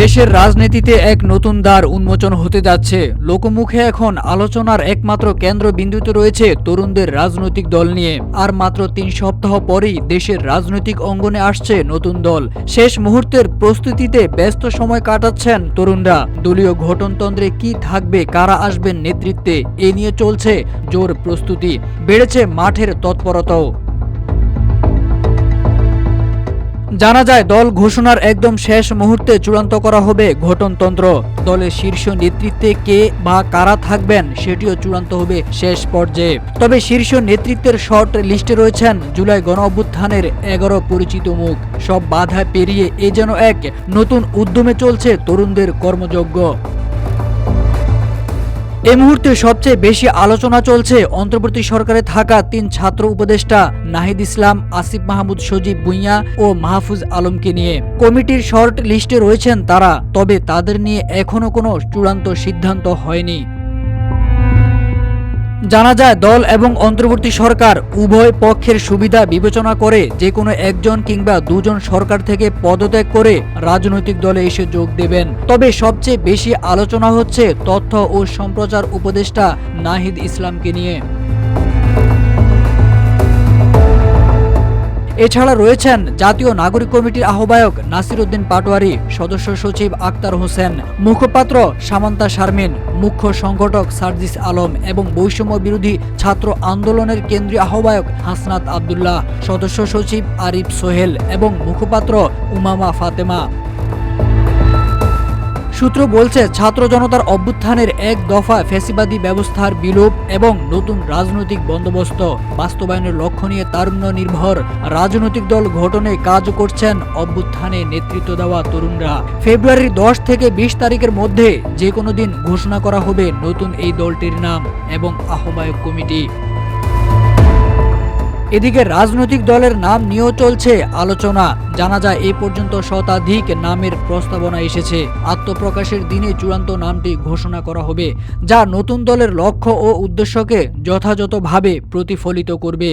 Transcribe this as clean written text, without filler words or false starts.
দেশের রাজনীতিতে এক নতুন দ্বার উন্মোচন হতে যাচ্ছে। লোকমুখে এখন আলোচনার একমাত্র কেন্দ্রবিন্দুতে রয়েছে তরুণদের রাজনৈতিক দল নিয়ে। আর মাত্র ৩ সপ্তাহ পরেই দেশের রাজনৈতিক অঙ্গনে আসছে নতুন দল। শেষ মুহূর্তের প্রস্তুতিতে ব্যস্ত সময় কাটাচ্ছেন তরুণরা। দলীয় গঠনতন্ত্রে কি থাকবে, কারা আসবেন নেতৃত্বে, এ নিয়ে চলছে জোর প্রস্তুতি। বেড়েছে মাঠের তৎপরতাও। জানা যায়, দল ঘোষণার একদম শেষ মুহূর্তে চূড়ান্ত করা হবে গঠনতন্ত্র। দলের শীর্ষ নেতৃত্বে কে বা কারা থাকবেন সেটিও চূড়ান্ত হবে শেষ পর্যায়ে। তবে শীর্ষ নেতৃত্বের শর্ট লিস্টে রয়েছেন জুলাই গণঅভ্যুত্থানের 11 পরিচিত মুখ। সব বাধা পেরিয়ে এ যেন এক নতুন উদ্যমে চলছে তরুণদের কর্মযজ্ঞ। এই মুহূর্তে সবচেয়ে বেশি আলোচনা চলছে অন্তর্বর্তী সরকারে থাকা 3 ছাত্র উপদেষ্টা নাহিদ ইসলাম, আসিফ মাহমুদ সজীব ভুঁইয়া ও মাহফুজ আলমকে নিয়ে। কমিটির শর্ট লিস্টে রয়েছেন তারা, তবে তাদের নিয়ে এখনো কোনো চূড়ান্ত সিদ্ধান্ত হয়নি। জানা যায়, দল এবং অন্তর্বর্তী সরকার উভয় পক্ষের সুবিধা বিবেচনা করে যে কোনো একজন কিংবা দুজন সরকার থেকে পদত্যাগ করে রাজনৈতিক দলে এসে যোগ দেবেন। তবে সবচেয়ে বেশি আলোচনা হচ্ছে তথ্য ও সম্প্রচার উপদেষ্টা নাহিদ ইসলামকে নিয়ে। এছাড়া রয়েছেন জাতীয় নাগরিক কমিটির আহ্বায়ক নাসির উদ্দিন পাটোয়ারি, সদস্য সচিব আক্তার হোসেন, মুখপাত্র সামান্তা শারমিন, মুখ্য সংগঠক সার্জিস আলম এবং বৈষম্য বিরোধী ছাত্র আন্দোলনের কেন্দ্রীয় আহ্বায়ক হাসনাত আব্দুল্লাহ, সদস্য সচিব আরিফ সোহেল এবং মুখপাত্র উমামা ফাতেমা। সূত্র বলছে, ছাত্র জনতার অভ্যুত্থানের এক দফা ফ্যাসিবাদী ব্যবস্থার বিলোপ এবং নতুন রাজনৈতিক বন্দোবস্ত বাস্তবায়নের লক্ষ্য নিয়ে তারুণ্য নির্ভর রাজনৈতিক দল গঠনে কাজ করছেন অভ্যুত্থানে নেতৃত্ব দেওয়া তরুণরা। ফেব্রুয়ারির 10 থেকে 20 তারিখের মধ্যে যে কোনো দিন ঘোষণা করা হবে নতুন এই দলটির নাম এবং আহ্বায়ক কমিটি। এদিকে রাজনৈতিক দলের নাম নিয়েও চলছে আলোচনা। জানা যায়, এ পর্যন্ত শতাধিক নামের প্রস্তাবনা এসেছে। আত্মপ্রকাশের দিনে চূড়ান্ত নামটি ঘোষণা করা হবে, যা নতুন দলের লক্ষ্য ও উদ্দেশ্যকে যথাযথভাবে প্রতিফলিত করবে।